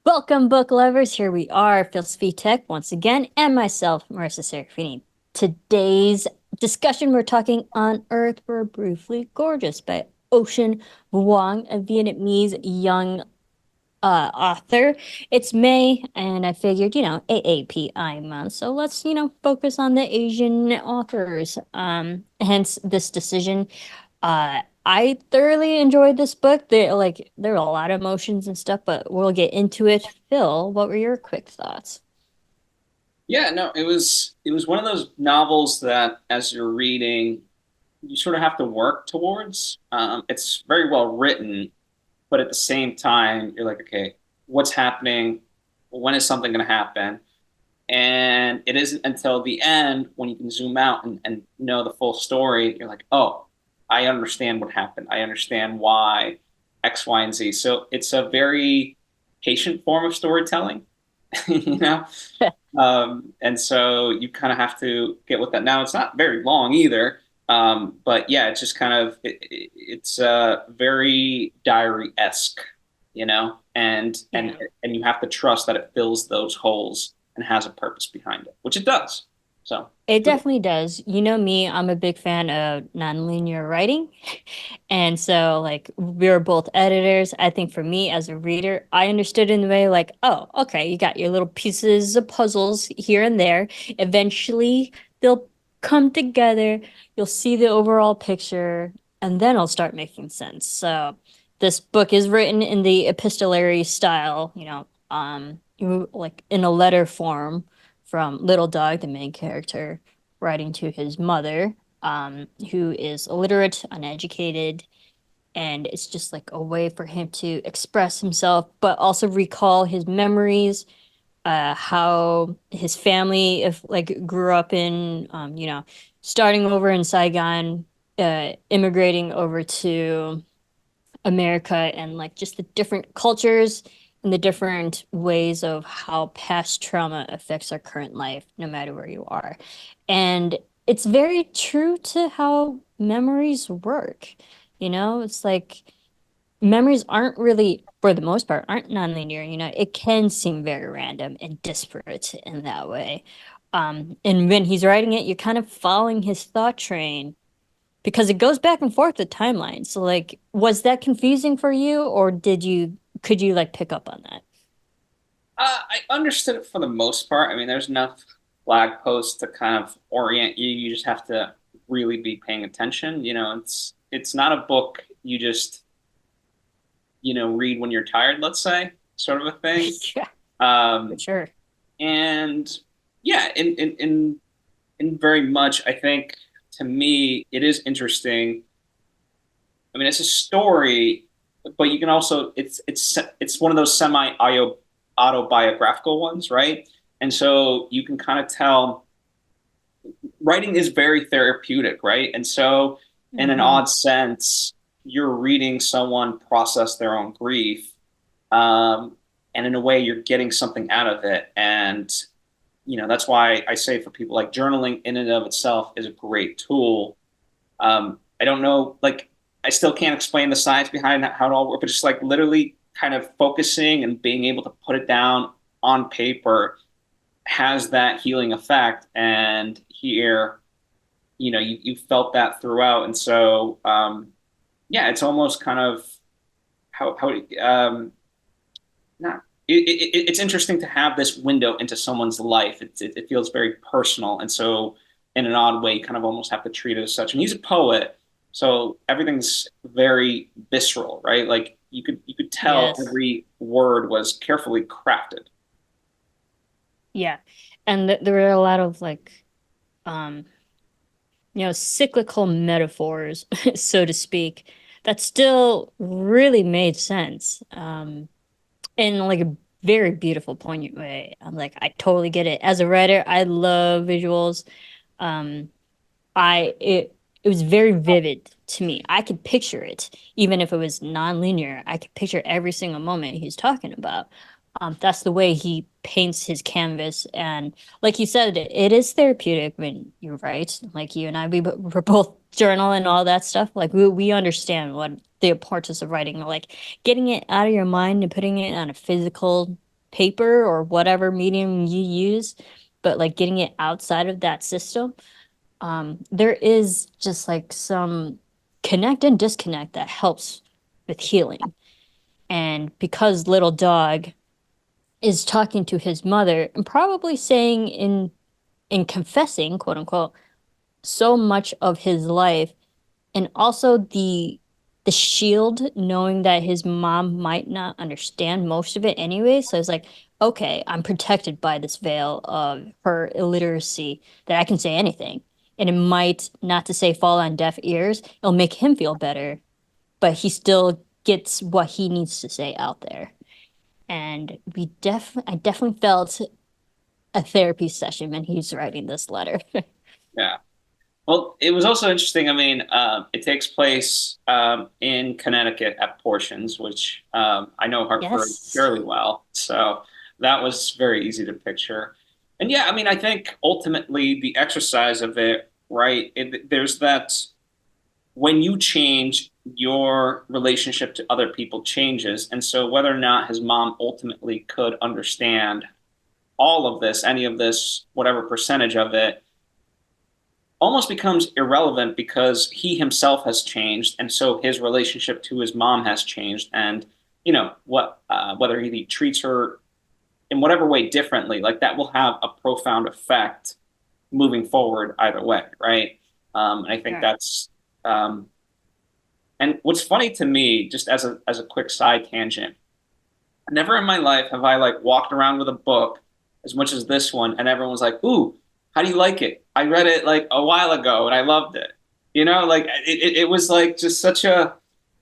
Welcome, book lovers. Here we are, Phil Svitek once again, and myself, Marisa Serafini. Today's discussion, we're talking On Earth We're Briefly Gorgeous by Ocean Vuong, a Vietnamese young author. It's May, and I figured, AAPI month, so let's, focus on the Asian authors. Hence this decision. I thoroughly enjoyed this book. There were a lot of emotions and stuff, but we'll get into it. Phil, what were your quick thoughts? Yeah, no, it was one of those novels that as you're reading, you sort of have to work towards. It's very well written, but at the same time, you're like, okay, what's happening? When is something going to happen? And it isn't until the end when you can zoom out and know the full story. You're like, oh, I understand what happened. I understand why X, Y, and Z. So it's a very patient form of storytelling, you know? And so you kind of have to get with that. Now, it's not very long either. But yeah, it's just kind of it's very diary-esque, and and Yeah. and you have to trust that it fills those holes and has a purpose behind it, which it does. So It definitely does. You know me, I'm a big fan of nonlinear writing. And so, like, we were both editors. I think for me as a reader, I understood in the way, like, oh, okay, you got your little pieces of puzzles here and there. Eventually, they'll come together. You'll see the overall picture, and then it'll start making sense. So, this book is written in the epistolary style, like in a letter form from Little Dog, the main character, writing to his mother, who is illiterate, uneducated, and it's just like a way for him to express himself, but also recall his memories, how his family, if like grew up in, starting over in Saigon, immigrating over to America, and like just the different cultures and the different ways of how past trauma affects our current life, no matter where you are. And it's very true to how memories work. It's like memories aren't really, for the most part, aren't nonlinear. It can seem very random and disparate in that way. And when he's writing it, you're kind of following his thought train because it goes back and forth the timeline. So like, was that confusing for you, or could you like pick up on that? I understood it for the most part. I mean, there's enough flag posts to kind of orient you. You just have to really be paying attention. It's not a book you just read when you're tired, let's say, sort of a thing. Yeah, for Um, sure. and yeah, in very much, I think to me it is interesting. I mean, it's a story, but you can also it's one of those semi autobiographical ones, right? And so you can kind of tell writing is very therapeutic, right? And so in an Hmm. odd sense, you're reading someone process their own grief, and in a way, you're getting something out of it. And that's why I say for people, like, journaling in and of itself is a great tool. I don't know, like, I still can't explain the science behind how it all works, but just like literally kind of focusing and being able to put it down on paper has that healing effect. And here, you felt that throughout. And so, yeah, it's almost kind of how not it's interesting to have this window into someone's life. It feels very personal, and so in an odd way, you kind of almost have to treat it as such. And he's a poet, so everything's very visceral, right? Like you could tell Yes. every word was carefully crafted. Yeah. And there were a lot of like, um, cyclical metaphors, so to speak, that still really made sense. In like a very beautiful, poignant way. I'm like, I totally get it. As a writer, I love visuals. Um, I it was very vivid to me. I could picture it, even if it was non-linear. I could picture every single moment he's talking about. That's the way he paints his canvas, and like you said, it is therapeutic when you write. Like you and I, we're both journal and all that stuff. Like we understand what the importance of writing, like getting it out of your mind and putting it on a physical. paper or whatever medium you use, but like getting it outside of that system, there is just like some connect and disconnect that helps with healing. And because little dog is talking to his mother and probably saying in confessing, quote unquote, so much of his life, and also the shield, knowing that his mom might not understand most of it anyway. So it's like, okay, I'm protected by this veil of her illiteracy that I can say anything. And it might, not to say fall on deaf ears, it'll make him feel better, but he still gets what he needs to say out there. And I definitely felt a therapy session when he's writing this letter. Yeah. Well, it was also interesting. I mean, it takes place in Connecticut at portions, which I know Hartford Yes. fairly well. So that was very easy to picture. And yeah, I mean, I think ultimately the exercise of it, right? There's that when you change, your relationship to other people changes. And so whether or not his mom ultimately could understand all of this, any of this, whatever percentage of it, almost becomes irrelevant because he himself has changed, and so his relationship to his mom has changed, and what whether he treats her in whatever way differently, like that will have a profound effect moving forward either way, right? And I think Sure. that's and what's funny to me, just as a quick side tangent, never in my life have I like walked around with a book as much as this one, and everyone was like, "Ooh, how do you like it? I read it like a while ago, and I loved it." Like it was like just such a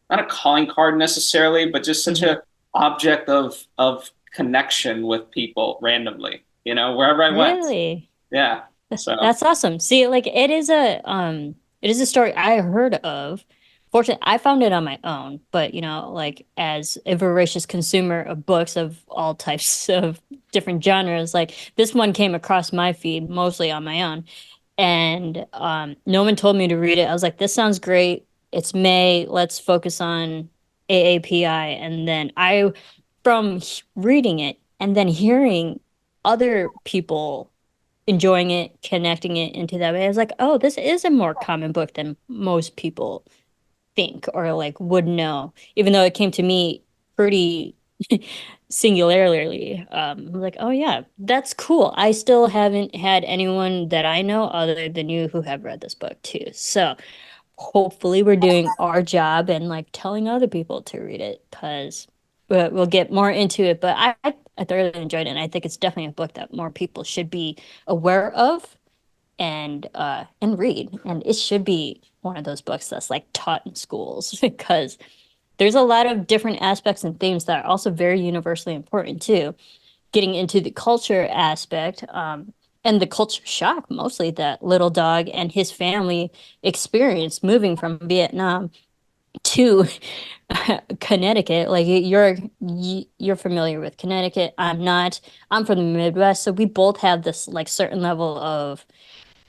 not a calling card necessarily, but just such Mhm. a object of connection with people randomly. Wherever I went. Really? Yeah. So That's awesome. See, like it is a story I heard of. Fortunately, I found it on my own, but like as a voracious consumer of books of all types of different genres, like this one came across my feed mostly on my own. And no one told me to read it. I was like, this sounds great. It's May. Let's focus on AAPI. And then from reading it and then hearing other people enjoying it, connecting it into that way. I was like, oh, this is a more common book than most people think or like would know, even though it came to me pretty singularly. I'm like, oh yeah, that's cool. I still haven't had anyone that I know other than you who have read this book too. So hopefully we're doing our job and like telling other people to read it because we'll get more into it. But I thoroughly enjoyed it, and I think it's definitely a book that more people should be aware of and read. And it should be one of those books that's like taught in schools because there's a lot of different aspects and themes that are also very universally important too. Getting into the culture aspect, and the culture shock mostly that little dog and his family experienced moving from Vietnam to Connecticut. Like you're familiar with Connecticut. I'm not. I'm from the Midwest, so we both have this like certain level of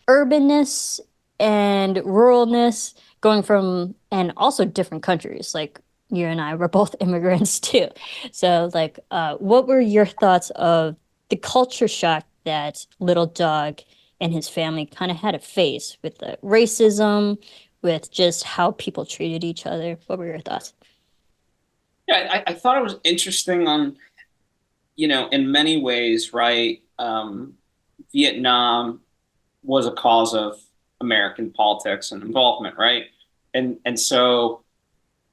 urbanness and ruralness going from, and also different countries. Like you and I were both immigrants too. So like what were your thoughts of the culture shock that little dog and his family kind of had to face with the racism, with just how people treated each other? What were your thoughts? yeah, I thought it was interesting on, in many ways, right? Vietnam was a cause of American politics and involvement, right? And so,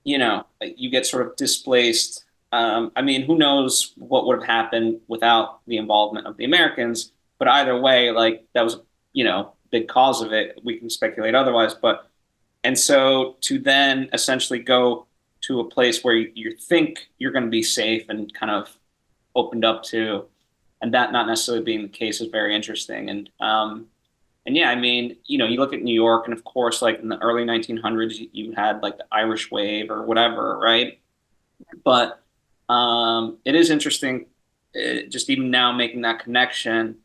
you get sort of displaced. I mean, who knows what would have happened without the involvement of the Americans? But either way, like that was, big cause of it. We can speculate otherwise, but and so to then essentially go to a place where you think you're going to be safe and kind of opened up to, and that not necessarily being the case is very interesting. And yeah, I mean, you look at New York, and of course, like in the early 1900s, you had like the Irish Wave or whatever, right? But it is interesting, just even now making that connection.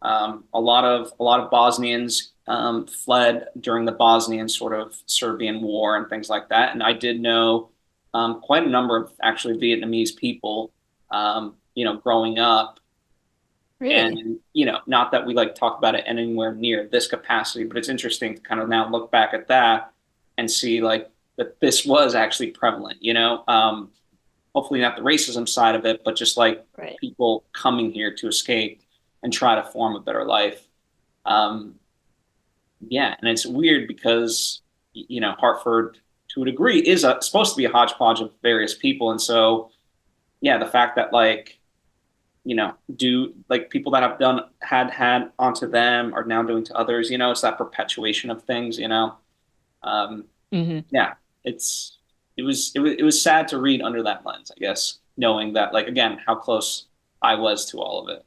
A lot of Bosnians fled during the Bosnian sort of Serbian war and things like that, and I did know quite a number of actually Vietnamese people, growing up. Really? And, not that we like talk about it anywhere near this capacity, but it's interesting to kind of now look back at that and see like that this was actually prevalent. Hopefully not the racism side of it, but just like Right. people coming here to escape and try to form a better life. Um, yeah, and it's weird because Hartford, to a degree, is supposed to be a hodgepodge of various people, and so yeah, the fact that like do like people that have done had onto them are now doing to others. It's that perpetuation of things. Um, Hmm. yeah, it was sad to read under that lens, I guess, knowing that like again how close I was to all of it.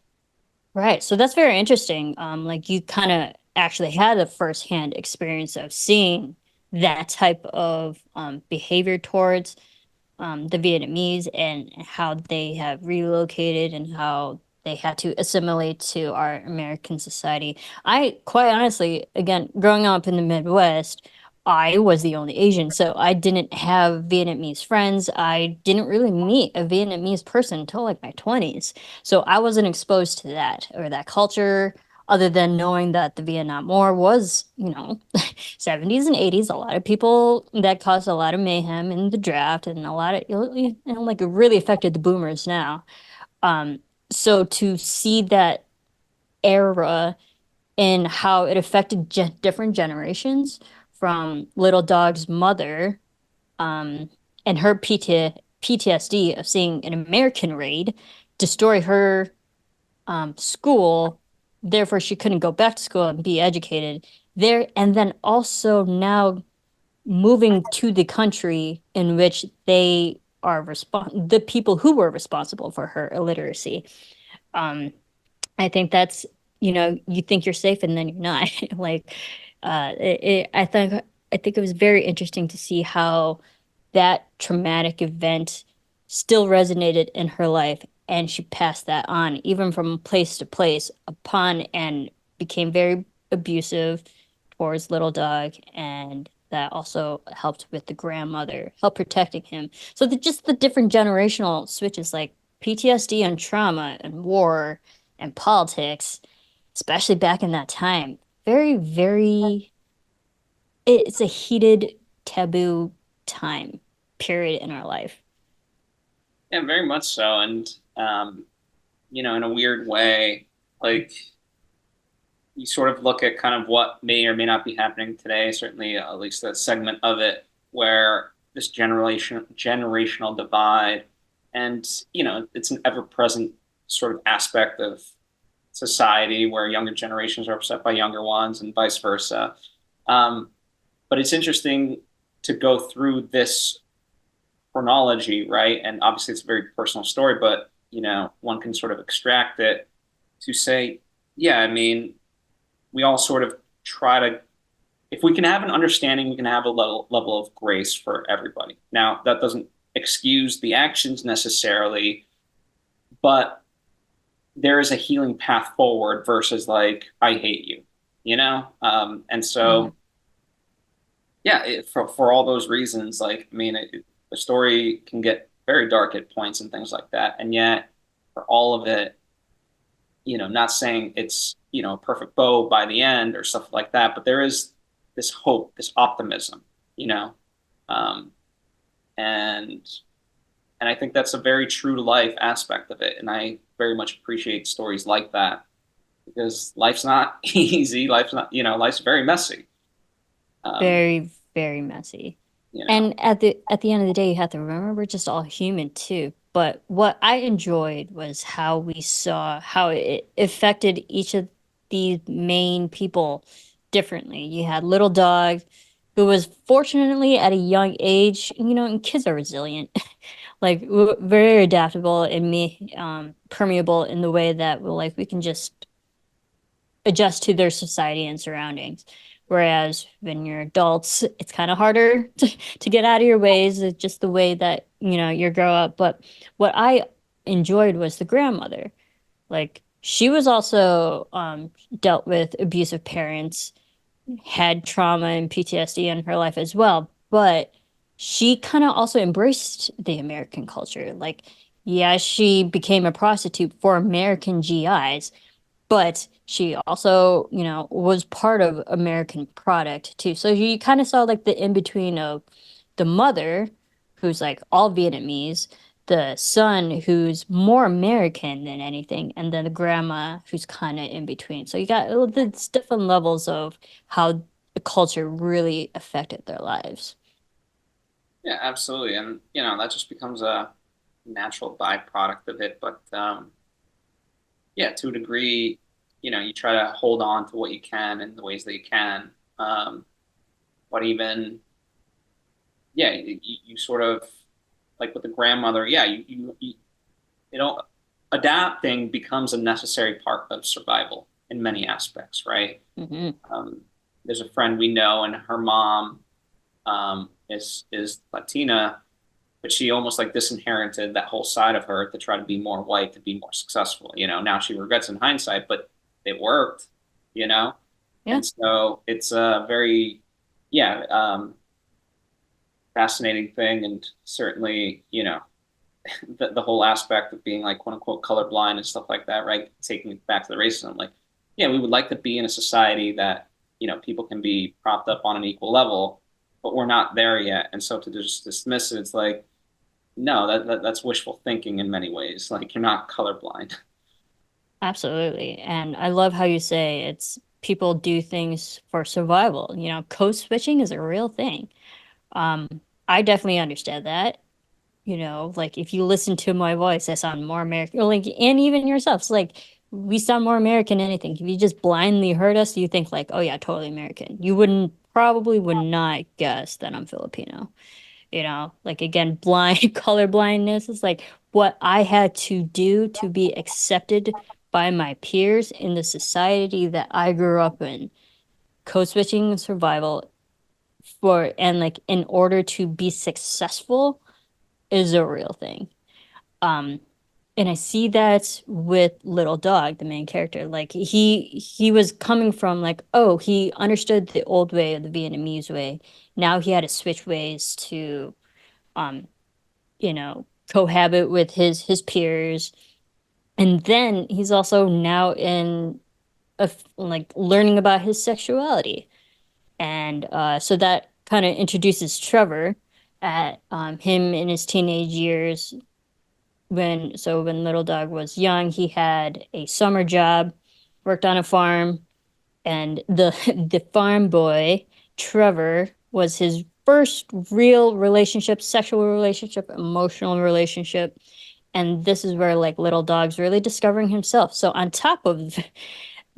Right. So that's very interesting. Like you kind of actually had a firsthand experience of seeing that type of behavior towards the Vietnamese and how they have relocated and how they had to assimilate to our American society. I quite honestly, again, growing up in the Midwest, I was the only Asian, so I didn't have Vietnamese friends. I didn't really meet a Vietnamese person until like my 20s. So I wasn't exposed to that or that culture other than knowing that the Vietnam War was, 70s and 80s, a lot of people that caused a lot of mayhem in the draft and a lot of, like it really affected the boomers now. Um, so to see that era and how it affected different generations from Little Dog's mother, um, and her PTSD of seeing an American raid destroy her school, therefore she couldn't go back to school and be educated there, and then also now moving to the country in which they are the people who were responsible for her illiteracy. Um, I think that's, you think you're safe and then you're not. Like, I think it was very interesting to see how that traumatic event still resonated in her life, and she passed that on, even from place to place, upon and became very abusive towards little dog, and that also helped with the grandmother, help protecting him. So just the different generational switches, like PTSD and trauma and war and politics, especially back in that time, very, very, it's a heated, taboo time period in our life. Yeah, very much so. And in a weird way, like you sort of look at kind of what may or may not be happening today, certainly at least a segment of it where this generational divide and it's an ever-present sort of aspect of society where younger generations are upset by younger ones and vice versa. Um, but it's interesting to go through this chronology, right? And obviously, it's a very personal story, but one can sort of extract it to say, yeah, I mean, we all sort of try to, if we can have an understanding, we can have a level of grace for everybody. Now, that doesn't excuse the actions necessarily, but there is a healing path forward versus like, I hate you. And Mhm. so, yeah, for all those reasons, like, I mean, the story can get very dark at points and things like that. And yet, for all of it, not saying it's, a perfect bow by the end or stuff like that, but there is this hope, this optimism, you know, um, and I think that's a very true to life aspect of it. And I very much appreciate stories like that because life's not easy. Life's not, life's very messy. Um, Very, very messy. you know, And at the end of the day, you have to remember we're just all human too. But what I enjoyed was how we saw how it affected each of these main people differently. You had little dog who was fortunately at a young age, and kids are resilient, like very adaptable and permeable in the way that we can just adjust to their society and surroundings. Whereas when you're adults, it's kind of harder to get out of your ways. It's just the way that, you grow up. But what I enjoyed was the grandmother. Like she was also dealt with abusive parents, had trauma and PTSD in her life as well. But she kind of also embraced the American culture. Like Yeah, she became a prostitute for American GIs, but she also, was part of American product too. So you kind of saw like the in between of the mother, who's like all Vietnamese, the son who's more American than anything, and then the grandma who's kind of in between. So you got the different levels of how the culture really affected their lives. Yeah, absolutely. And, that just becomes a natural byproduct of it. But yeah, to a degree, you try to hold on to what you can in the ways that you can. Um, but even, yeah, you sort of like with the grandmother, yeah, you know, adapting becomes a necessary part of survival in many aspects, right? Hmm. Um, there's a friend we know, and her mom is Latina, but she almost like disinherited that whole side of her to try to be more white, to be more successful. Now she regrets in hindsight, but it worked, you know? Yeah, And so it's a very, yeah, fascinating thing. And certainly, the whole aspect of being like quote unquote colorblind and stuff like that, right? Taking it back to the racism, like, yeah, we would like to be in a society that, people can be propped up on an equal level, but we're not there yet. And so to just dismiss it, it's like, no, that's wishful thinking in many ways. Like you're not colorblind. absolutely. And I love how you say it's people do things for survival. Code switching is a real thing. Um, I definitely understand that. Like if you listen to my voice, I sound more American. Or like, and even yourself, it's like we sound more American than anything. If you just blindly heard us, you think like, oh yeah, totally American. You probably would not guess that I'm Filipino. Like again, color blindness is like what I had to do to be accepted by my peers in the society that I grew up in. Code switching and survival and like in order to be successful is a real thing. Um, and I see that with Little Dog, the main character. Like he was coming from like, oh, he understood the old way of the Vietnamese way. Now he had to switch ways to um, cohabit with his peers. And then he's also now in like learning about his sexuality. And so that kind of introduces Trevor at him in his teenage years. When Little Dog was young, he had a summer job, worked on a farm, and the the farm boy Trevor was his first real relationship, sexual relationship, emotional relationship, and this is where like Little Dog's really discovering himself. So on top of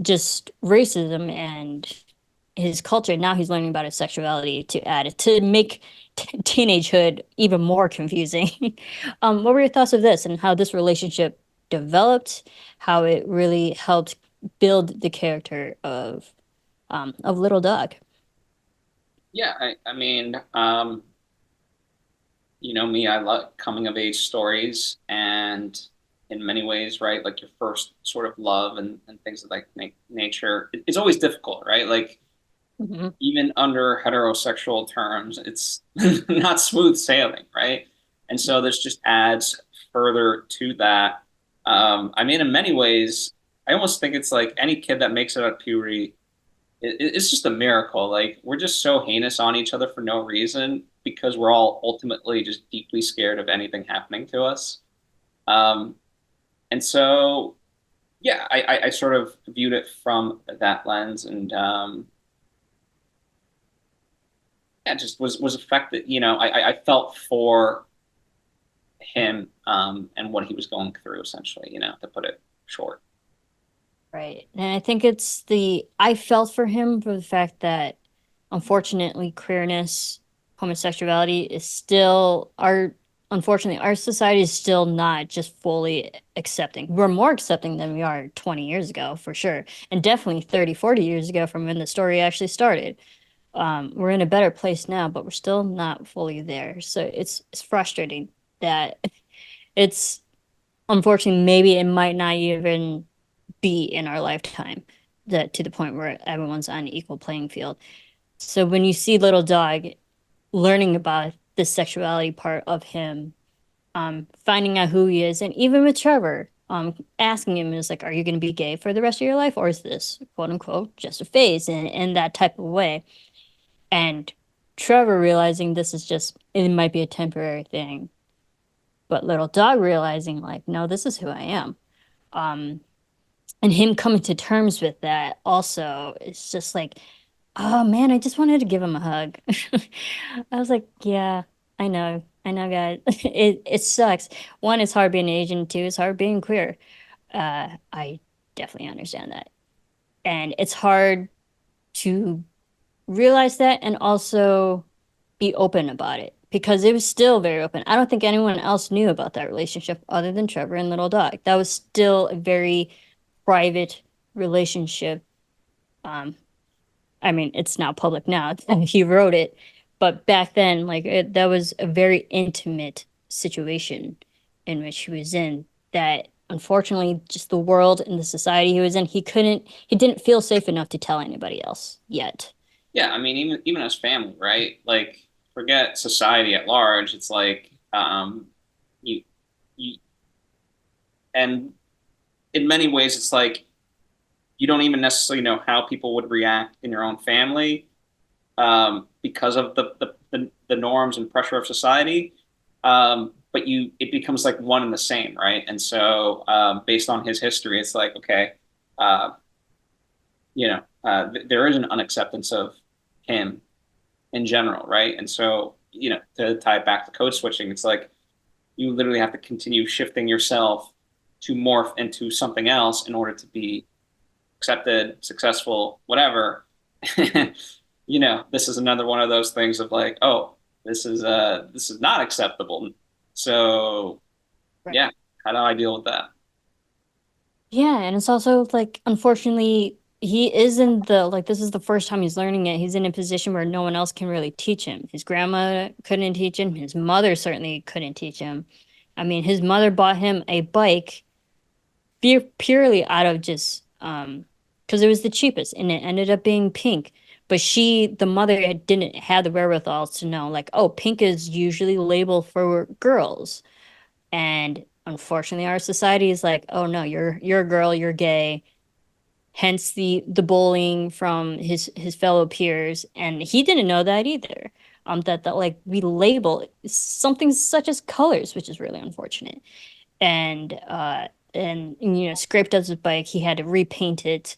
just racism and his culture, now he's learning about his sexuality to add it to make teenagehood even more confusing. What were your thoughts of this and how this relationship developed, how it really helped build the character of Little Dog? Yeah, I mean, me, I love coming of age stories, and in many ways, right, like your first sort of love and things of like nature, it's always difficult, right? Like Hmm. even under heterosexual terms, it's not smooth sailing, right? And so this just adds further to that. I mean, in many ways, I almost think it's like any kid that makes it out of puberty, it's just a miracle. Like we're just so heinous on each other for no reason because we're all ultimately just deeply scared of anything happening to us. Um, and so, yeah, I sort of viewed it from that lens, and yeah, just was affected. I felt for him and what he was going through, essentially. To put it short. Right. And I think I felt for him for the fact that unfortunately queerness, homosexuality is still unfortunately our society is still not just fully accepting. We're more accepting than we are 20 years ago for sure. And definitely 30, 40 years ago from when the story actually started. We're in a better place now, but we're still not fully there. So it's frustrating that it's unfortunately maybe it might not even be in our lifetime that to the point where everyone's on an equal playing field. So when you see Little Dog learning about the sexuality part of him, finding out who he is, and even with Trevor, asking him is like, "Are you going to be gay for the rest of your life, or is this quote unquote just a phase?" In that type of way, and Trevor realizing this is just it might be a temporary thing, but little dog realizing like, no, this is who I am. Um, and him coming to terms with that also is just like, oh man, I just wanted to give him a hug. I was like, yeah, I know, guys. It sucks. One, it's hard being Asian. Two, it's hard being queer. I definitely understand that, and it's hard to realize that and also be open about it because it was still very open. I don't think anyone else knew about that relationship other than Trevor and Little Dog. That was still a very private relationship. Um, I mean, it's now public now. He wrote it, but back then, that was a very intimate situation in which he was in. That unfortunately, just the world and the society he was in, he didn't feel safe enough to tell anybody else yet. Yeah, I mean, even as family, right? Like, forget society at large. It's like, you, you, and in many ways, it's like you don't even necessarily know how people would react in your own family, because of the norms and pressure of society. But it becomes like one and the same, right? And so, based on his history, it's like, okay, uh, there is an unacceptance of him in general, right? And so, to tie it back to code switching, it's like you literally have to continue shifting yourself to morph into something else in order to be accepted, successful, whatever. This is another one of those things of like, oh, this is not acceptable. So Right. yeah, how do I deal with that? Yeah, and it's also like unfortunately he is in the like this is the first time he's learning it. He's in a position where no one else can really teach him. His grandma couldn't teach him. His mother certainly couldn't teach him. I mean, his mother bought him a bike purely out of just because it was the cheapest and it ended up being pink. But the mother didn't have the wherewithal to know like, oh, pink is usually labeled for girls. And unfortunately, our society is like, oh no, you're a girl, you're gay. Hence the bullying from his fellow peers, and he didn't know that either. That like we label something such as colors, which is really unfortunate. And scraped up his bike. He had to repaint it.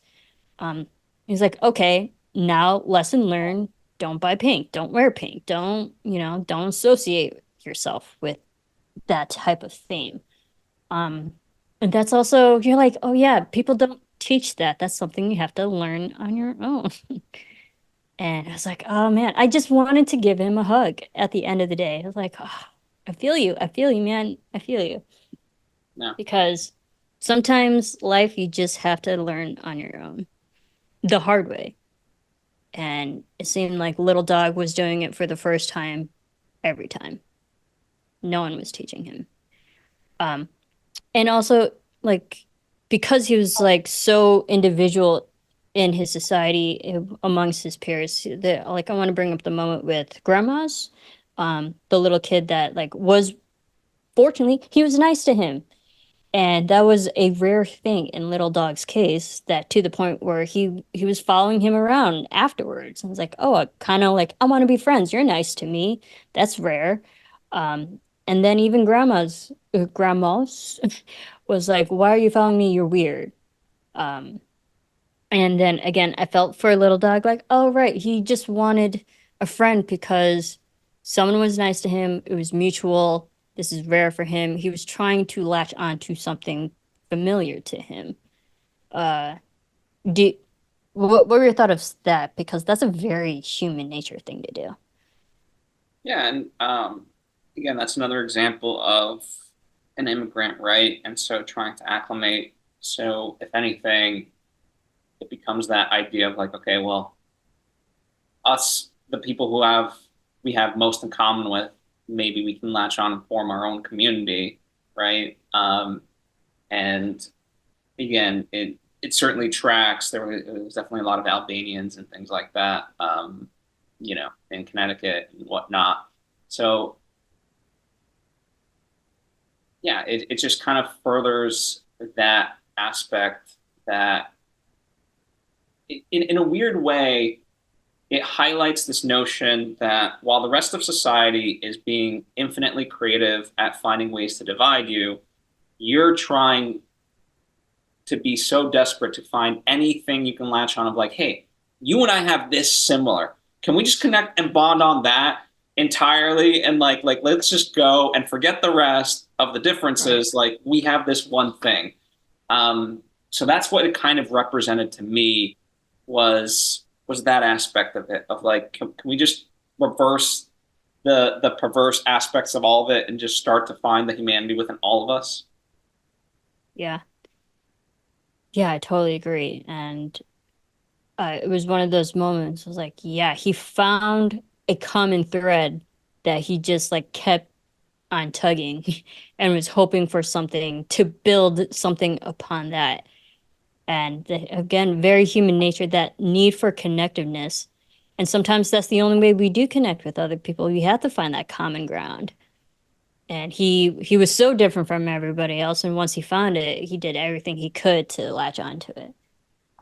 Um, he's like, okay, now lesson learned. Don't buy pink. Don't wear pink. Don't associate yourself with that type of theme. Um, and that's also, you're like, oh yeah, people don't teach that. That's something you have to learn on your own. And I was like, oh man, I just wanted to give him a hug at the end of the day. I was like, oh, I feel you. I feel you, man. I feel you. No. Because sometimes life you just have to learn on your own the hard way. And it seemed like Little Dog was doing it for the first time every time. No one was teaching him. Um, and also like because he was like so individual in his society amongst his peers that like I want to bring up the moment with grandmas, the little kid that like was fortunately he was nice to him, and that was a rare thing in Little Dog's case, that to the point where he was following him around afterwards and was like, oh, I kind of like I want to be friends, you're nice to me. That's rare. And then even grandmas was like, why are you following me, you're weird. um and then again I felt for Little Dog like, oh right, he just wanted a friend because someone was nice to him, it was mutual, this is rare for him, he was trying to latch on to something familiar to him. uh do what were your thoughts of that, because that's a very human nature thing to do. Yeah, and again, that's another example of an immigrant, right? And so trying to acclimate. So if anything, it becomes that idea of like, okay, well, us, the people we have most in common with, maybe we can latch on and form our own community, right? And again, it certainly tracks. There was definitely a lot of Albanians and things like that, in Connecticut and whatnot. So yeah, it just kind of furthers that aspect that in a weird way, it highlights this notion that while the rest of society is being infinitely creative at finding ways to divide you, you're trying to be so desperate to find anything you can latch on of like, hey, you and I have this similar. Can we just connect and bond on that entirely? And like let's just go and forget the rest of the Right. differences. Like we have this one thing. So that's what it kind of represented to me was that aspect of it of like, can we just reverse the perverse aspects of all of it and just start to find the humanity within all of us? Yeah. Yeah, I totally agree. And it was one of those moments. I was like, yeah, he found a common thread that he just like kept on tugging and was hoping for something to build something upon that. And again, very human nature, that need for connectiveness. And sometimes that's the only way we do connect with other people. We have to find that common ground. And he was so different from everybody else. And once he found it, he did everything he could to latch onto it.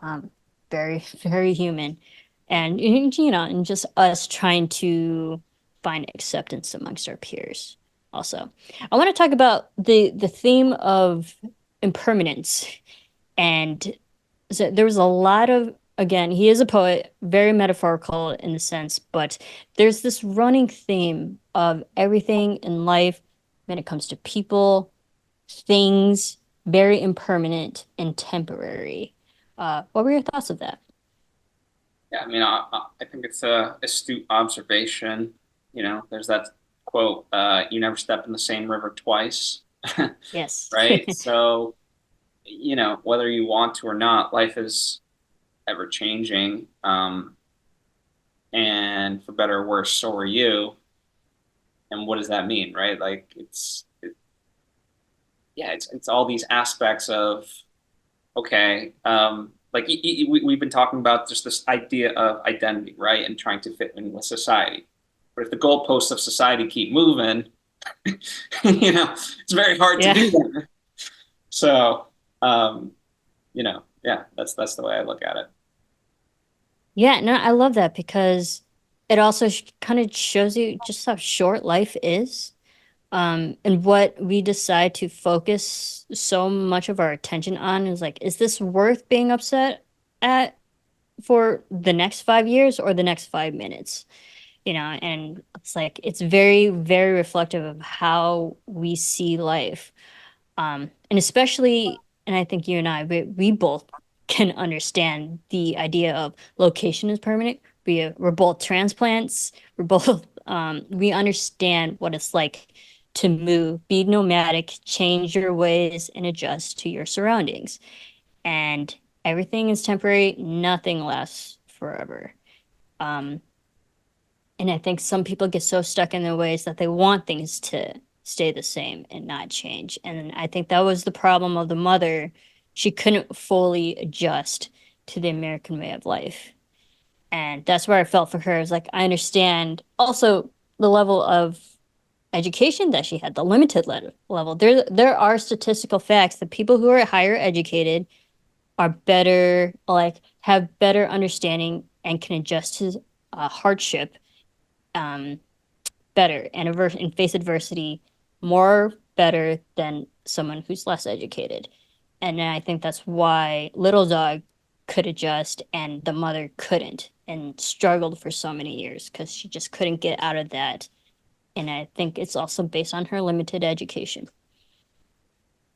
Um, very, very human. And you know, and just us trying to find acceptance amongst our peers. Also, I want to talk about the theme of impermanence. And so there was a lot of, again, he is a poet, very metaphorical in the sense, but there's this running theme of everything in life when it comes to people, things, very impermanent and temporary. What were your thoughts of that? Yeah, I mean, I think it's a astute observation. You know, there's that quote, "You never step in the same river twice," Yes. right? So, you know, whether you want to or not, life is ever changing, and for better or worse, so are you. And what does that mean, right? Like, yeah, it's all these aspects of okay, like we've been talking about just this idea of identity, right, and trying to fit in with society. But if the goalposts of society keep moving, you know, it's very hard to Yeah. do that. So, um, you know, yeah, that's the way I look at it. Yeah, no, I love that because it also kind of shows you just how short life is. And what we decide to focus so much of our attention on is like, is this worth being upset at for the next 5 years or the next 5 minutes? You know, and it's like it's very, very reflective of how we see life. And especially, and I think you and I, we both can understand the idea of location is permanent. We're both transplants. We're both, we understand what it's like to move, be nomadic, change your ways, and adjust to your surroundings. And everything is temporary, nothing lasts forever. Um, and I think some people get so stuck in their ways that they want things to stay the same and not change. And I think that was the problem of the mother. She couldn't fully adjust to the American way of life. And that's where I felt for her. Is like, I understand also the level of education that she had, the limited level. There are statistical facts that people who are higher educated are better, like have better understanding and can adjust to hardship um, better and and face adversity more better than someone who's less educated. And I think that's why Little Dog could adjust and the mother couldn't and struggled for so many years because she just couldn't get out of that. And I think it's also based on her limited education.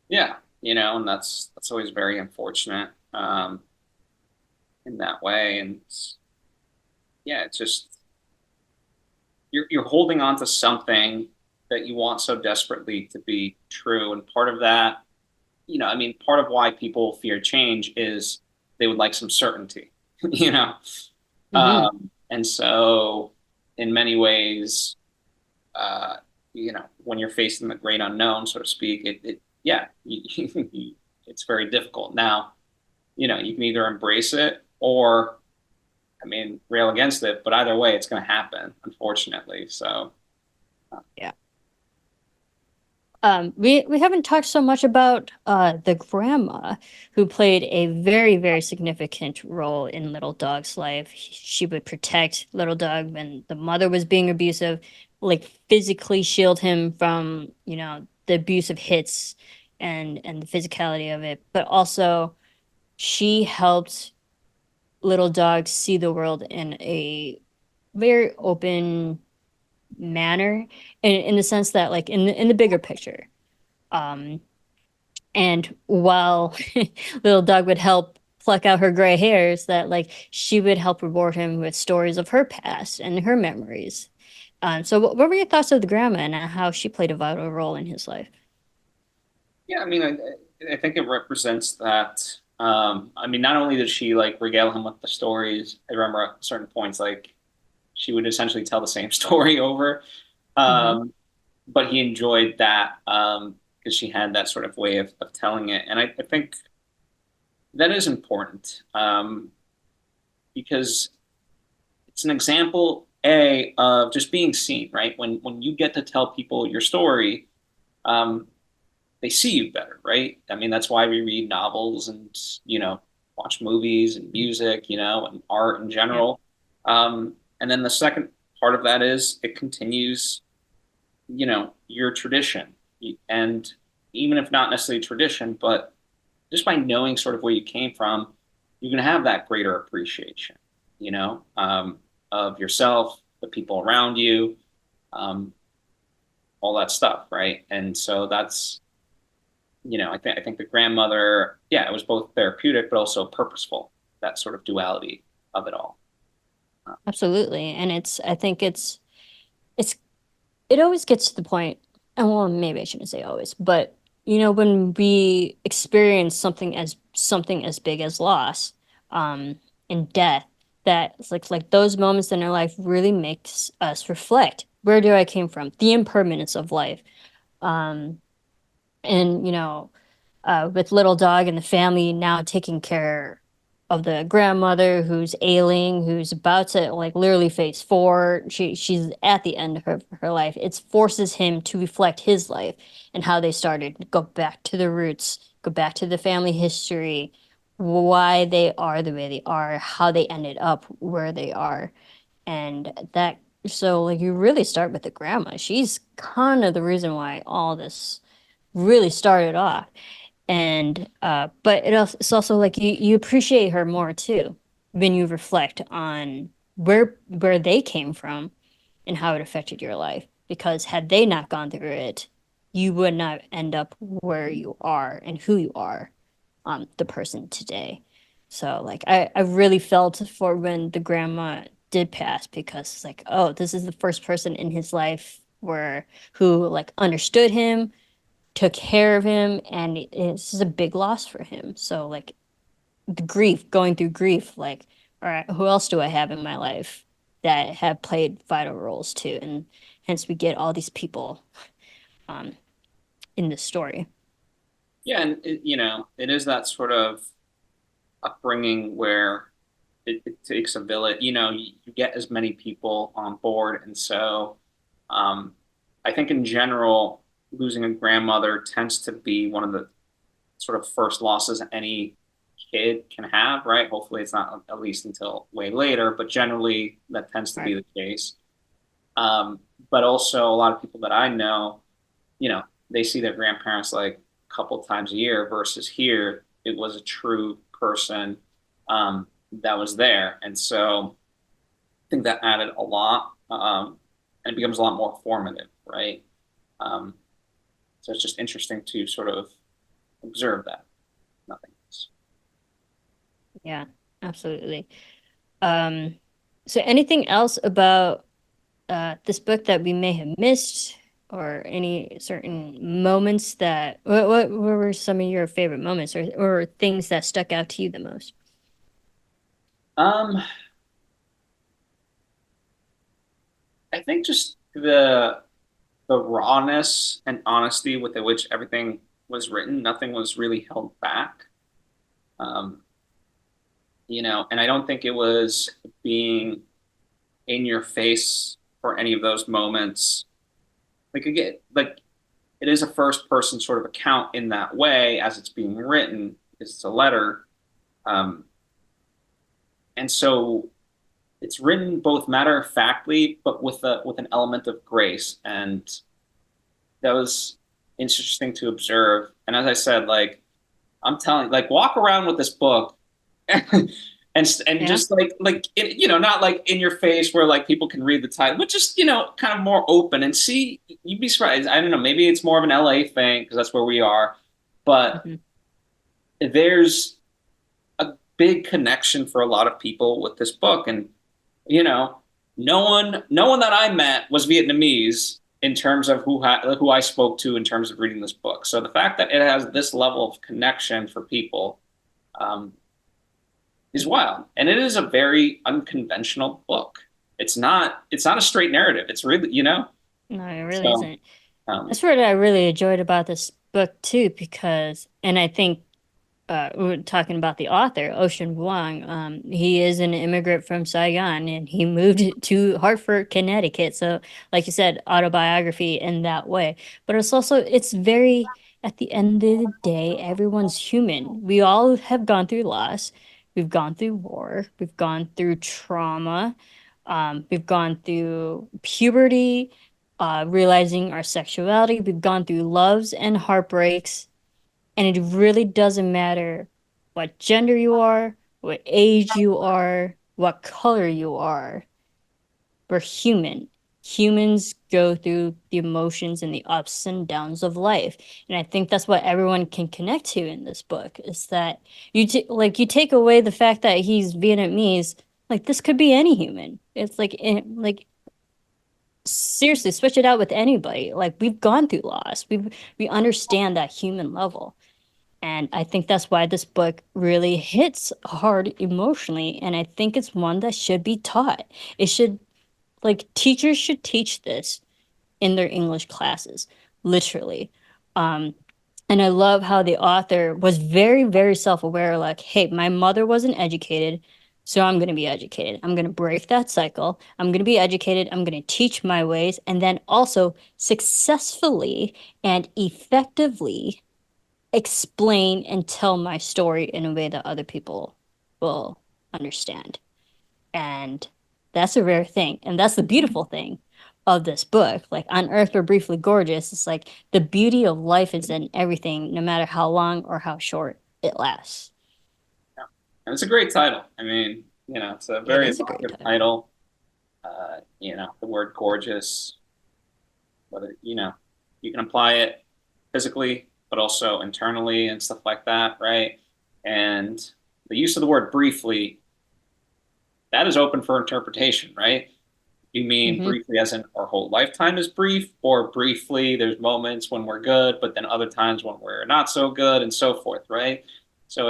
Yeah, you know, and that's always very unfortunate in that way. And yeah, it's just you're holding on to something that you want so desperately to be true, and part of that, you know, I mean, part of why people fear change is they would like some certainty, you know. Hmm. And so, in many ways, uh, you know, when you're facing the great unknown, so to speak, it yeah, it's very difficult. Now, you know, you can either embrace it or, I mean, rail against it, but either way, it's going to happen, unfortunately. So, Yeah. We haven't talked so much about the grandma who played a very, very significant role in Little Dog's life. She would protect Little Dog when the mother was being abusive, like physically shield him from, the abusive hits and the physicality of it. But also she helped Little Dog see the world in a very open manner, in the sense that, like, in the bigger picture. Um, and while Little Dog would help pluck out her gray hairs, that, like, she would help reward him with stories of her past and her memories. So what were your thoughts of the grandma and how she played a vital role in his life? Yeah, I mean, I think it represents that. I mean, not only did she like regale him with the stories, I remember at certain points, like she would essentially tell the same story over. Hmm. Um, but he enjoyed that because she had that sort of way of telling it. And I think that is important because it's an example, A, of just being seen, right? When you get to tell people your story, um, they see you better, right? I mean, that's why we read novels and, watch movies and music, and art in Yeah. general. And then the second part of that is it continues, your tradition. And even if not necessarily tradition, but just by knowing sort of where you came from, you're going to have that greater appreciation, you know, um, of yourself, the people around you, um, all that stuff, right? And so that's, I think the grandmother, yeah, it was both therapeutic but also purposeful. That sort of duality of it all. Absolutely. And I think it's it always gets to the point, and well, maybe I shouldn't say always, but when we experience something as big as loss, and death, that it's like those moments in our life really makes us reflect. Where do I came from? The impermanence of life. Um, and with Little Dog and the family now taking care of the grandmother who's ailing, who's about to, like, literally face four. She's at the end of her life. It forces him to reflect his life and how they started, go back to the roots, go back to the family history, why they are the way they are, how they ended up where they are. And that, so, like, you really start with the grandma. She's kind of the reason why all this really started off. And but it's also like you appreciate her more too when you reflect on where they came from and how it affected your life, because had they not gone through it, you would not end up where you are and who you are, the person today. So, like, I really felt for when the grandma did pass, because it's like, oh, this is the first person in his life where who, like, understood him, took care of him, and it's just a big loss for him. So, like, the grief, going through grief, like, all right, who else do I have in my life that have played vital roles too? And hence we get all these people um in the story. Yeah, and it is that sort of upbringing where it takes a village. You get as many people on board, and so um, I think in general, losing a grandmother tends to be one of the sort of first losses any kid can have, right? Hopefully, it's not at least until way later, but generally that tends to Right. be the case. Um, but also, a lot of people that I know, you know, they see their grandparents like a couple times a year versus here, it was a true person that was there. And so I think that added a lot and it becomes a lot more formative, right? Um, so it's just interesting to sort of observe that. Nothing else. Yeah, absolutely. Um, so anything else about this book that we may have missed, or any certain moments that what were some of your favorite moments, or things that stuck out to you the most? Um, I think just the rawness and honesty with which everything was written, nothing was really held back. Um, and I don't think it was being in your face for any of those moments. Like again, like it is a first person sort of account in that way as it's being written, because it's a letter. Um, and so it's written both matter of factly, but with an element of grace. And that was interesting to observe. And as I said, like I'm telling, like walk around with this book and Yeah. just not like in your face where like people can read the title, but just kind of more open and see. You'd be surprised. I don't know. Maybe it's more of an LA thing because that's where we are, but Hmm. there's a big connection for a lot of people with this book, and you know, no one that I met was Vietnamese in terms of who I spoke to in terms of reading this book. So the fact that it has this level of connection for people um, is wild, and it is a very unconventional book. It's not a straight narrative. It's really No, it really so isn't. um, That's what I really enjoyed about this book too, because, and I think we were talking about the author, Ocean Vuong. He is an immigrant from Saigon and he moved to Hartford, Connecticut. So, like you said, autobiography in that way. But it's also, it's very, at the end of the day, everyone's human. We all have gone through loss. We've gone through war. We've gone through trauma. We've gone through puberty, realizing our sexuality. We've gone through loves and heartbreaks, and it really doesn't matter what gender you are, what age you are, what color you are. We're human. Humans go through the emotions and the ups and downs of life. And I think that's what everyone can connect to in this book is that you take away the fact that he's Vietnamese, like this could be any human. It's like seriously switch it out with anybody. Like we've gone through loss. We understand that human level. And I think that's why this book really hits hard emotionally. And I think it's one that should be taught. It should, like, teachers should teach this in their English classes, literally. Um, and I love how the author was very, very self aware like, hey, my mother wasn't educated. So I'm going to be educated. I'm going to break that cycle. I'm going to be educated. I'm going to teach my ways. And then also successfully and effectively explain and tell my story in a way that other people will understand. And that's a rare thing. And that's the beautiful thing of this book. Like Unearthed or Briefly Gorgeous, it's like the beauty of life is in everything, no matter how long or how short it lasts. and it's a great title. I mean, it's a It very is a great evocative title. title. The word gorgeous, whether you can apply it physically, but also internally and stuff like that, right? And the use of the word briefly, that is open for interpretation, right? You mean Hmm. briefly as in our whole lifetime is brief, or briefly there's moments when we're good, but then other times when we're not so good, and so forth, right? So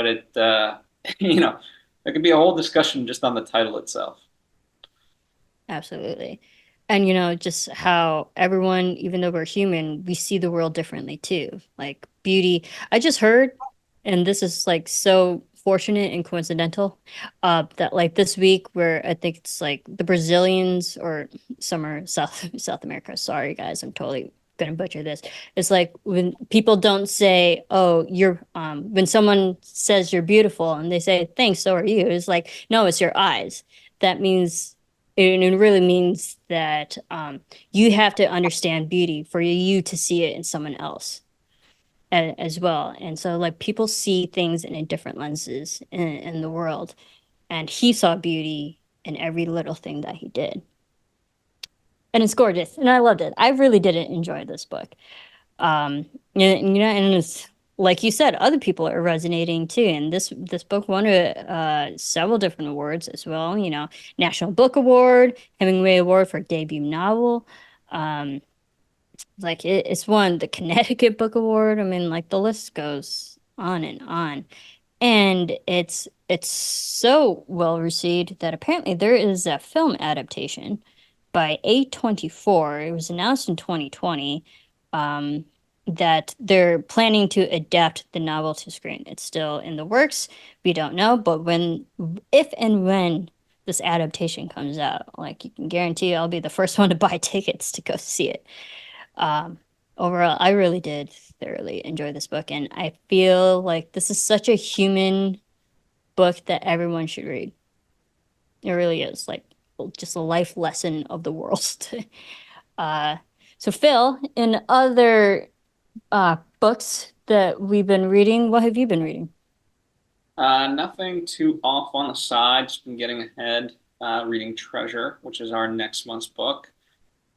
you know, there could be a whole discussion just on the title itself. Absolutely. And just how everyone, even though we're human, we see the world differently too. Like beauty. I just heard, and this is like so fortunate and coincidental, that like this week where I think it's like the Brazilians or summer South America. Sorry guys, I'm totally gonna butcher this. It's like when people don't say, "Oh, you're," when someone says you're beautiful and they say, "Thanks, so are you." It's like, no, it's your eyes. That means it really means that you have to understand beauty for you to see it in someone else as well. And so, like, people see things in different lenses in the world. And he saw beauty in every little thing that he did. And it's gorgeous. And I loved it. I really did enjoy this book. And it's like you said, other people are resonating too. And this book won several different awards as well. National Book Award, Hemingway Award for debut novel. Um, like it's won the Connecticut Book Award. I mean, like the list goes on and on. And it's so well received that apparently there is a film adaptation by A24. It was announced in 2020 um, that they're planning to adapt the novel to screen. It's still in the works. We don't know, but if and when this adaptation comes out, like you can guarantee I'll be the first one to buy tickets to go see it. Um, overall, I really did thoroughly enjoy this book, and I feel like this is such a human book that everyone should read. It really is like just a life lesson of the world. uh, so, Phil, in other books that we've been reading, what have you been reading? Nothing too off on the side. Just been getting ahead, reading Treasure, which is our next month's book.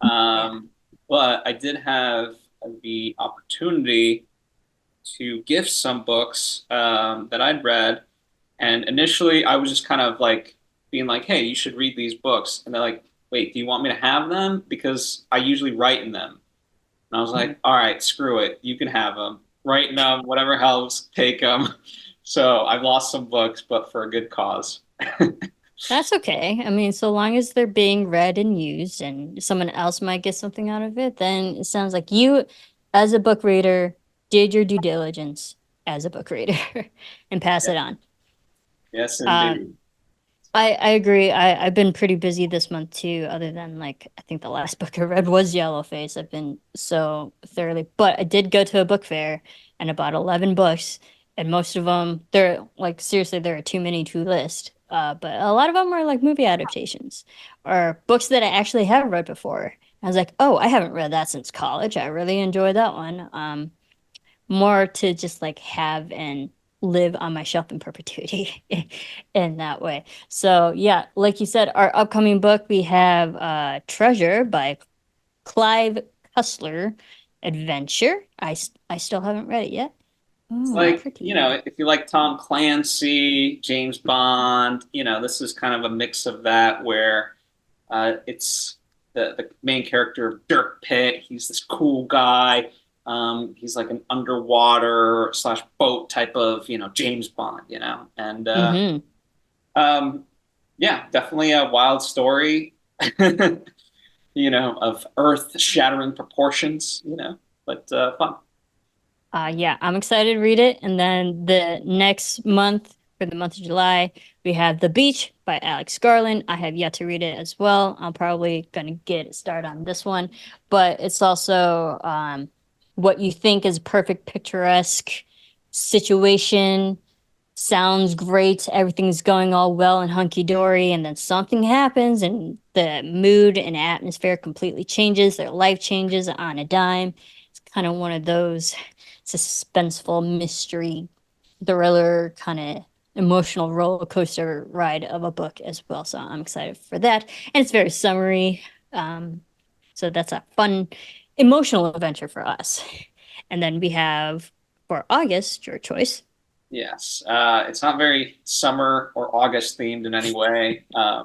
Yeah. But I did have the opportunity to gift some books that I'd read. And initially, I was just kind of like being like, hey, you should read these books. And they're like, wait, do you want me to have them? Because I usually write in them. And I was Mhm. like, all right, screw it. You can have them. Write in them, whatever helps, take them. So I've lost some books, but for a good cause. That's okay. I mean, so long as they're being read and used and someone else might get something out of it, then it sounds like you, as a book reader, did your due diligence as a book reader and pass Yeah. it on. Yes, Uh, indeed. I agree. I've been pretty busy this month too, other than like I think the last book I read was Yellowface. I've been so thoroughly, but I did go to a book fair and I bought 11 books, and most of them, they're like seriously, there are too many to list. But a lot of them are like movie adaptations or books that I actually have read before. I was like, oh, I haven't read that since college. I really enjoyed that one. More to just like have and live on my shelf in perpetuity in that way. So yeah, like you said, our upcoming book we have Treasure by Clive Cussler Adventure. I still haven't read it yet. It's Oh, like, pretty. if you like Tom Clancy, James Bond, this is kind of a mix of that where it's the main character, Dirk Pitt. He's this cool guy. He's like an underwater slash boat type of, James Bond. And Mm-hmm. um, yeah, definitely a wild story, of earth-shattering proportions, but fun. Yeah, I'm excited to read it. And then the next month, for the month of July, we have The Beach by Alex Garland. I have yet to read it as well. I'm probably gonna get started on this one, but it's also what you think is perfect picturesque situation. Sounds great. Everything's going all well and hunky dory, and then something happens, and the mood and atmosphere completely changes. Their life changes on a dime. It's kind of one of those suspenseful mystery thriller kind of emotional roller coaster ride of a book as well. So I'm excited for that. And it's very summery. So that's a fun emotional adventure for us. And then we have for August, your choice. Yes, it's not very summer or August themed in any way.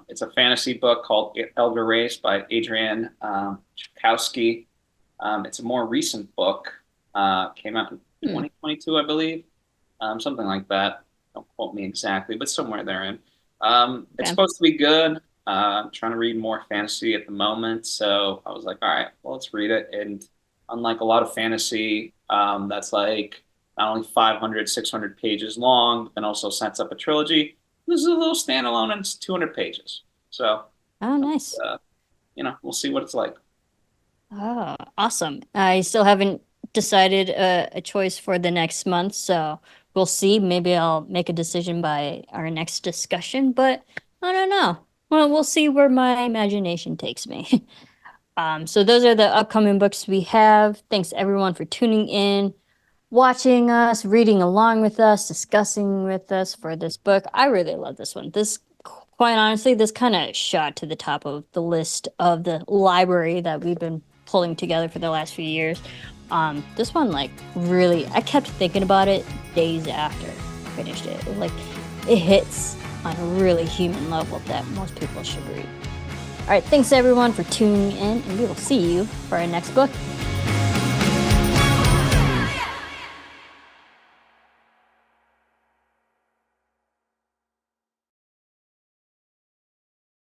It's a fantasy book called Elder Race by Adrian Tchaikovsky. It's a more recent book. Came out in Hmm, 2022, I believe, something like that. Don't quote me exactly, but somewhere therein. It's okay. supposed to be good. I'm trying to read more fantasy at the moment, so I was like, all right, well, let's read it. And unlike a lot of fantasy, that's like not only 500, 600 pages long, but then also sets up a trilogy. This is a little standalone and it's 200 pages. So, Oh, nice. uh, we'll see what it's like. Oh, awesome. I still haven't decided a choice for the next month, so we'll see. Maybe I'll make a decision by our next discussion, but I don't know. Well, we'll see where my imagination takes me. So those are the upcoming books we have. Thanks everyone for tuning in, watching us, reading along with us, discussing with us for this book. I really love this one. Quite honestly, this kind of shot to the top of the list of the library that we've been pulling together for the last few years. This one, like, really, I kept thinking about it days after I finished it. It hits on a really human level that most people should read. All right, thanks everyone for tuning in, and we will see you for our next book.